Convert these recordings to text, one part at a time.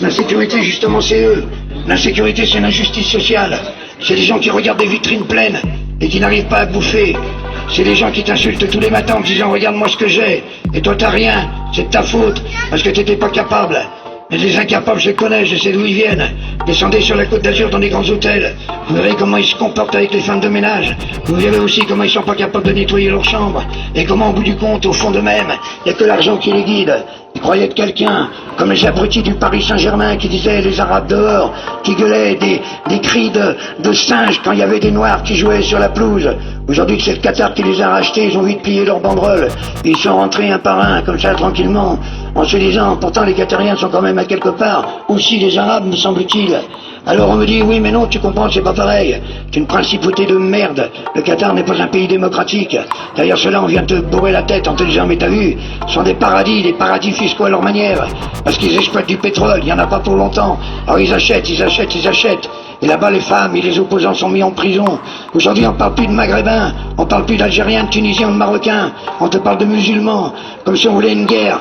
L'insécurité, justement, c'est eux. L'insécurité, c'est l'injustice sociale. C'est des gens qui regardent des vitrines pleines et qui n'arrivent pas à bouffer. C'est des gens qui t'insultent tous les matins en te disant « Regarde-moi ce que j'ai ». Et toi, t'as rien. C'est de ta faute, parce que t'étais pas capable. Mais les incapables, je les connais, je sais d'où ils viennent. Descendez sur la Côte d'Azur dans des grands hôtels. Vous verrez comment ils se comportent avec les femmes de ménage. Vous verrez aussi comment ils sont pas capables de nettoyer leur chambre. Et comment, au bout du compte, au fond d'eux-mêmes, il n'y a que l'argent qui les guide. Ils croyaient être quelqu'un, comme les abrutis du Paris Saint-Germain qui disaient les Arabes dehors, qui gueulaient des cris de singes quand il y avait des Noirs qui jouaient sur la pelouse. Aujourd'hui que c'est le Qatar qui les a rachetés, ils ont vite plié leurs banderoles. Ils sont rentrés un par un, comme ça, tranquillement, en se disant, pourtant les Qatariens sont quand même à quelque part, aussi les Arabes, me semble-t-il. Alors on me dit, oui mais non, tu comprends, c'est pas pareil. C'est une principauté de merde. Le Qatar n'est pas un pays démocratique. D'ailleurs cela, on vient te bourrer la tête en te disant, mais t'as vu, ce sont des paradis fiscaux à leur manière. Parce qu'ils exploitent du pétrole, il y en a pas pour longtemps. Alors ils achètent. Et là-bas, les femmes et les opposants sont mis en prison. Aujourd'hui, on parle plus de Maghrébins, on parle plus d'Algériens, de Tunisiens ou de Marocains. On te parle de musulmans, comme si on voulait une guerre,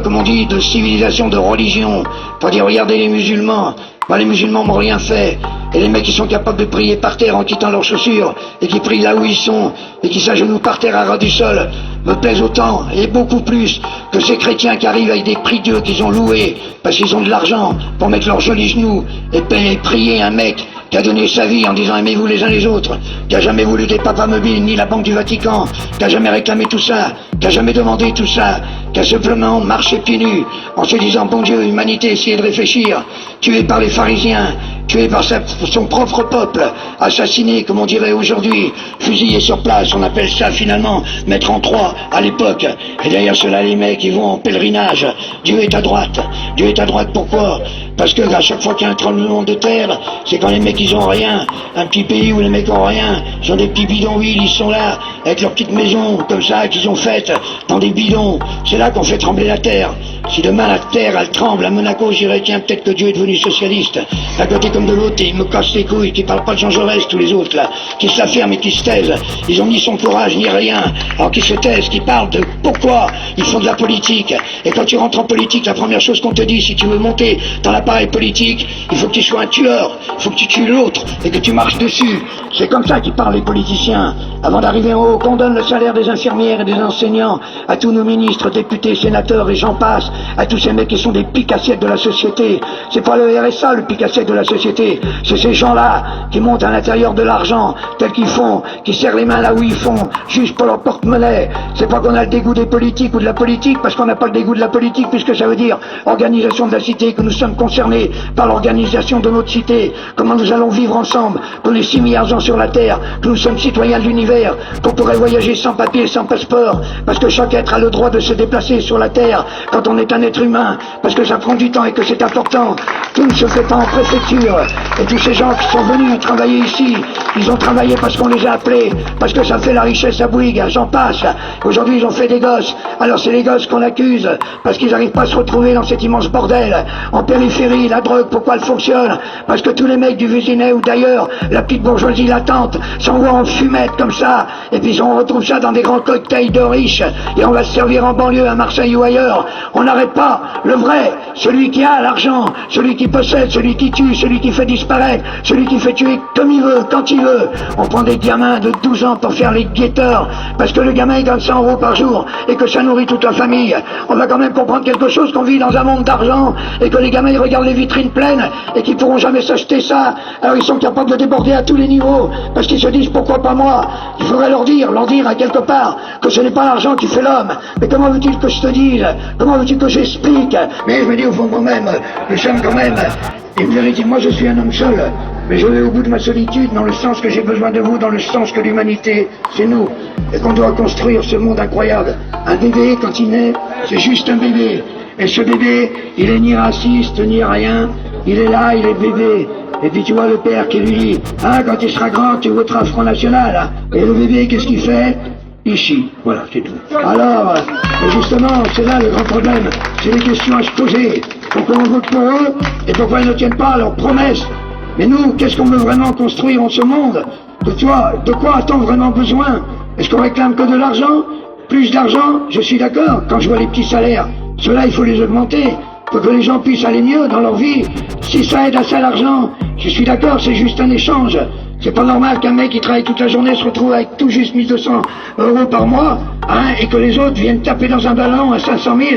comme on dit, de civilisation, de religion. Pour dire, regardez les musulmans. Les musulmans m'ont rien fait. Et les mecs qui sont capables de prier par terre en quittant leurs chaussures, et qui prient là où ils sont, et qui s'agenouillent par terre à ras du sol, me plaisent autant, et beaucoup plus, que ces chrétiens qui arrivent avec des prie-dieux qu'ils ont loués, parce qu'ils ont de l'argent, pour mettre leurs jolis genoux, et prier un mec qui a donné sa vie en disant aimez-vous les uns les autres, qui a jamais voulu des papas mobiles ni la Banque du Vatican, qui a jamais réclamé tout ça, qui a jamais demandé tout ça, qui a simplement marché pieds nus en se disant bon Dieu, humanité, essayez de réfléchir, tué par les pharisiens, tué par son propre peuple, assassiné comme on dirait aujourd'hui, fusillé sur place, on appelle ça finalement mettre en croix à l'époque. Et derrière cela les mecs ils vont en pèlerinage. Dieu est à droite. Dieu est à droite pourquoi? Parce que à chaque fois qu'il y a un tremblement de terre, c'est quand les mecs ils ont rien. Un petit pays où les mecs ont rien, ils ont des petits bidonvilles, ils sont là, avec leurs petites maisons comme ça qu'ils ont faites dans des bidons. C'est là qu'on fait trembler la terre. Si demain la terre elle tremble à Monaco, j'irai tiens peut-être que Dieu est devenu socialiste. D'un côté comme de l'autre, ils me cassent les couilles, qui parlent pas de Jean Jaurès, tous les autres là, qui se la ferment et qui se taisent. Ils ont ni son courage ni rien. Alors qu'ils se taisent, qui parlent de pourquoi ils font de la politique. Et quand tu rentres en politique, la première chose qu'on te dit, si tu veux monter dans l'appareil politique, il faut que tu sois un tueur, il faut que tu tues l'autre et que tu marches dessus. C'est comme ça qu'ils parlent les politiciens. Avant d'arriver en haut, qu'on donne le salaire des infirmières et des enseignants à tous nos ministres, députés, sénateurs et j'en passe, à tous ces mecs qui sont des piques-assiettes de la société. C'est pas le RSA le pique-assiette de la société, c'est ces gens-là qui montent à l'intérieur de l'argent tel qu'ils font, qui serrent les mains là où ils font, juste pour leur porte-monnaie. C'est pas qu'on a le dégoût des politiques ou de la politique, parce qu'on n'a pas le dégoût de la politique, puisque ça veut dire organisation de la cité, que nous sommes concernés par l'organisation de notre cité, comment nous allons vivre ensemble, qu'on est 6 milliards d'ans sur la Terre, que nous sommes citoyens de l'univers, qu'on pourrait voyager sans papier, sans passeport, parce que chaque être a le droit de se déplacer sur la Terre quand on est un être humain, parce que ça prend du temps et que c'est important. Tout ne se fait pas en préfecture. Et tous ces gens qui sont venus travailler ici, ils ont travaillé parce qu'on les a appelés, parce que ça fait la richesse à Bouygues, j'en passe. Aujourd'hui ils ont fait des gosses, alors c'est les gosses qu'on accuse, parce qu'ils n'arrivent pas à se retrouver dans cet immense bordel. En périphérie, la drogue, pourquoi elle fonctionne? Parce que tous les mecs du Vésinet ou d'ailleurs, la petite bourgeoisie latente, s'envoient en fumette comme ça, et puis on retrouve ça dans des grands cocktails de riches, et on va se servir en banlieue à Marseille ou ailleurs. On n'arrête pas. Le vrai, celui qui a l'argent, celui qui possède, celui qui tue, celui qui fait disparaître, celui qui fait tuer comme il veut, quand il veut. On prend des gamins de 12 ans pour faire les guetteurs, parce que le gamin il gagne 100 € par jour, et que ça nourrit toute la famille. On va quand même comprendre quelque chose, qu'on vit dans un monde d'argent, et que les gamins ils regardent les vitrines pleines, et qu'ils pourront jamais s'acheter ça. Alors ils sont capables de déborder à tous les niveaux, parce qu'ils se disent pourquoi pas moi. Il faudrait leur dire à quelque part, que ce n'est pas l'argent qui fait l'homme. Mais comment veux-tu que je te dise? Comment veux-tu que j'explique? Mais je me dis au fond de moi-même, nous sommes quand même une vérité. Moi je suis un homme seul, mais je vais au bout de ma solitude, dans le sens que j'ai besoin de vous, dans le sens que l'humanité, c'est nous, et qu'on doit construire ce monde incroyable. Un bébé, quand il naît, c'est juste un bébé. Et ce bébé, il est ni raciste, ni rien, il est là, il est bébé. Et puis tu vois le père qui lui dit, ah, quand il sera grand, tu voteras Front National, hein. Et le bébé, qu'est-ce qu'il fait? Il chie. Voilà, c'est tout. Alors, justement, c'est là le grand problème. C'est les questions à se poser. Pourquoi on vote pour eux et pourquoi ils ne tiennent pas à leurs promesses? Mais nous, qu'est-ce qu'on veut vraiment construire en ce monde? De quoi a-t-on vraiment besoin? Est-ce qu'on réclame que de l'argent? Plus d'argent? Je suis d'accord, quand je vois les petits salaires. Ceux-là, il faut les augmenter. Pour que les gens puissent aller mieux dans leur vie. Si ça aide à ça l'argent, je suis d'accord, c'est juste un échange. C'est pas normal qu'un mec qui travaille toute la journée se retrouve avec tout juste 1200 euros par mois, hein, et que les autres viennent taper dans un ballon à 500 000.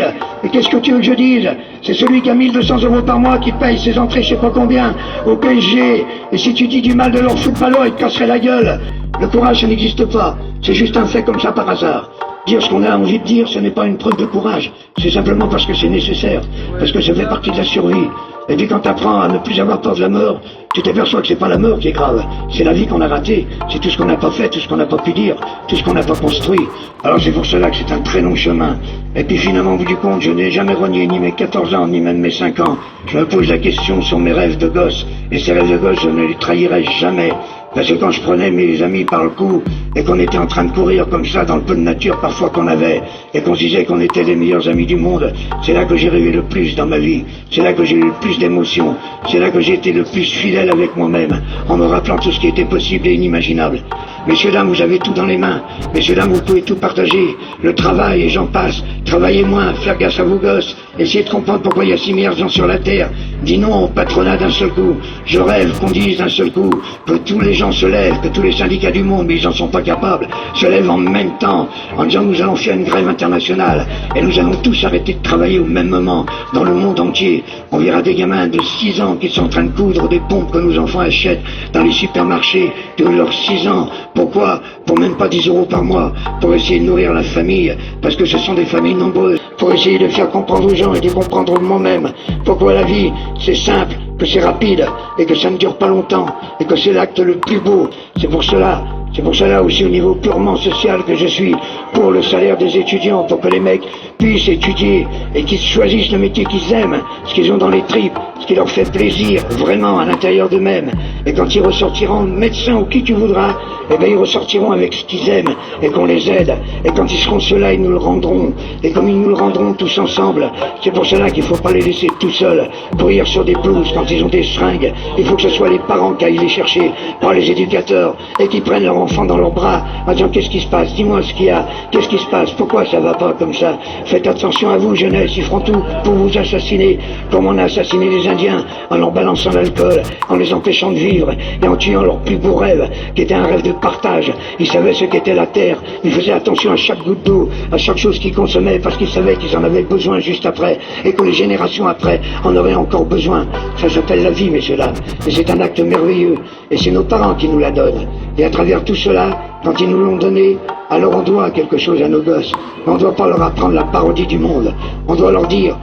Et qu'est-ce que tu veux que je dise? C'est celui qui a 1200 euros par mois qui paye ses entrées je sais pas combien au PSG. Et si tu dis du mal de leur footballeur, il te casserait la gueule. Le courage, ça n'existe pas. C'est juste un fait comme ça par hasard. Dire ce qu'on a envie de dire, ce n'est pas une preuve de courage. C'est simplement parce que c'est nécessaire. Parce que ça fait partie de la survie. Et puis quand t'apprends à ne plus avoir peur de la mort, tu t'aperçois que c'est pas la mort qui est grave. C'est la vie qu'on a ratée. C'est tout ce qu'on n'a pas fait, tout ce qu'on n'a pas pu dire, tout ce qu'on n'a pas construit. Alors c'est pour cela que c'est un très long chemin. Et puis finalement, au bout du compte, je n'ai jamais renié ni mes 14 ans, ni même mes 5 ans. Je me pose la question sur mes rêves de gosse. Et ces rêves de gosse, je ne les trahirai jamais. Parce que quand je prenais mes amis par le cou, et qu'on était en train de courir comme ça dans le peu de nature parfois qu'on avait, et qu'on se disait qu'on était les meilleurs amis du monde, c'est là que j'ai rêvé le plus dans ma vie. C'est là que j'ai eu le plus d'émotions. C'est là que j'ai été le plus fidèle avec moi-même, en me rappelant tout ce qui était possible et inimaginable. Messieurs, dames, vous avez tout dans les mains. Messieurs, dames, vous pouvez tout partager. Le travail, et j'en passe. Travaillez moins, faire gaffe à vos gosses. Essayez de comprendre pourquoi il y a 6 milliards de gens sur la Terre. Dis non au patronat d'un seul coup. Je rêve qu'on dise d'un seul coup que tous les gens se lèvent, que tous les syndicats du monde, mais ils n'en sont pas capables, se lèvent en même temps, en disant nous allons faire une grève internationale. Et nous allons tous arrêter de travailler au même moment, dans le monde entier. On verra des gamins de 6 ans qui sont en train de coudre des pompes que nos enfants achètent dans les supermarchés de leurs 6 ans. Pourquoi? Pour même pas 10 euros par mois, pour essayer de nourrir la famille, parce que ce sont des familles nombreuses, pour essayer de faire comprendre aux gens et de comprendre moi-même pourquoi la vie, c'est simple, que c'est rapide, et que ça ne dure pas longtemps, et que c'est l'acte le plus beau. C'est pour cela aussi au niveau purement social que je suis pour le salaire des étudiants, pour que les mecs puissent étudier et qu'ils choisissent le métier qu'ils aiment, ce qu'ils ont dans les tripes, ce qui leur fait plaisir vraiment à l'intérieur d'eux-mêmes. Et quand ils ressortiront médecins ou qui tu voudras, eh ben ils ressortiront avec ce qu'ils aiment et qu'on les aide. Et quand ils seront ceux-là, ils nous le rendront. Et comme ils nous le rendront tous ensemble, c'est pour cela qu'il ne faut pas les laisser tout seuls courir sur des pelouses quand ils ont des seringues. Il faut que ce soit les parents qui aillent les chercher, pas les éducateurs, et qui prennent leur enfant dans leurs bras en disant qu'est-ce qui se passe, dis-moi ce qu'il y a, qu'est-ce qui se passe, pourquoi ça va pas comme ça. Faites attention à vous, jeunesse, ils feront tout pour vous assassiner, comme on a assassiné les Indiens en leur balançant l'alcool, en les empêchant de vivre et en tuant leur plus beau rêve, qui était un rêve de partage. Ils savaient ce qu'était la terre, ils faisaient attention à chaque goutte d'eau, à chaque chose qu'ils consommaient, parce qu'ils savaient qu'ils en avaient besoin juste après, et que les générations après en auraient encore besoin. Ça s'appelle la vie, messieurs dames, et c'est un acte merveilleux, et c'est nos parents qui nous la donnent. Et à travers tout cela, quand ils nous l'ont donné, alors on doit quelque chose à nos gosses. Mais on ne doit pas leur apprendre la parodie du monde. On doit leur dire,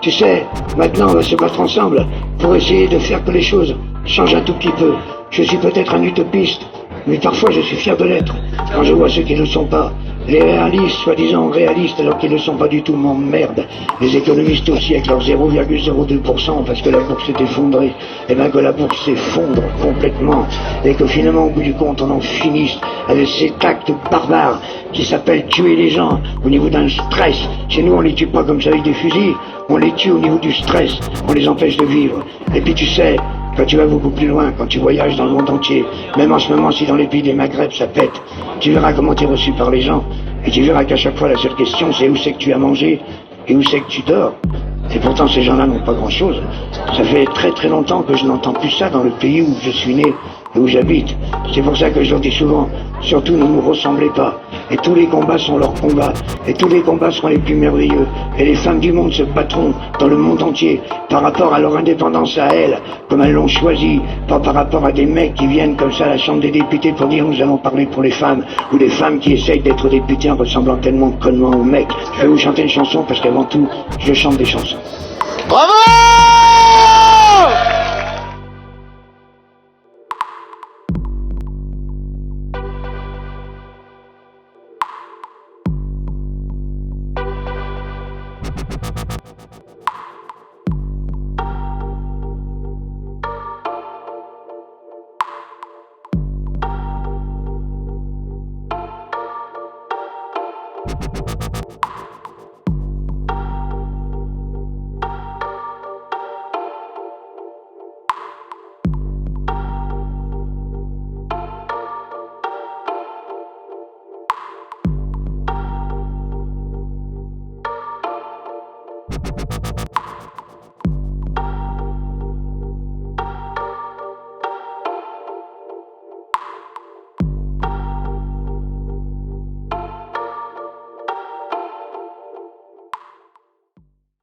tu sais, maintenant on va se battre ensemble pour essayer de faire que les choses changent un tout petit peu. Je suis peut-être un utopiste, mais parfois je suis fier de l'être. Quand je vois ceux qui ne le sont pas, les réalistes, soi-disant réalistes, alors qu'ils ne le sont pas du tout, m'emmerdent. Les économistes aussi, avec leur 0,02%, parce que la bourse s'est effondrée. Et bien que la bourse s'effondre complètement, et que finalement, au bout du compte, on en finisse avec cet acte barbare qui s'appelle tuer les gens au niveau d'un stress. Chez nous, on les tue pas comme ça avec des fusils, on les tue au niveau du stress, on les empêche de vivre. Et puis tu sais, quand tu vas beaucoup plus loin, quand tu voyages dans le monde entier, même en ce moment, si dans les pays des Maghreb ça pète, tu verras comment tu es reçu par les gens, et tu verras qu'à chaque fois la seule question c'est où c'est que tu as mangé, et où c'est que tu dors. Et pourtant ces gens-là n'ont pas grand-chose. Ça fait très très longtemps que je n'entends plus ça dans le pays où je suis né et où j'habite. C'est pour ça que je leur dis souvent, surtout ne nous ressemblez pas. Et tous les combats sont leurs combats. Et tous les combats seront les plus merveilleux. Et les femmes du monde se battront dans le monde entier par rapport à leur indépendance à elles, comme elles l'ont choisi, pas par rapport à des mecs qui viennent comme ça à la Chambre des députés pour dire nous allons parler pour les femmes, ou des femmes qui essayent d'être députés en ressemblant tellement connement aux mecs. Je vais vous chanter une chanson parce qu'avant tout, je chante des chansons. Bravo!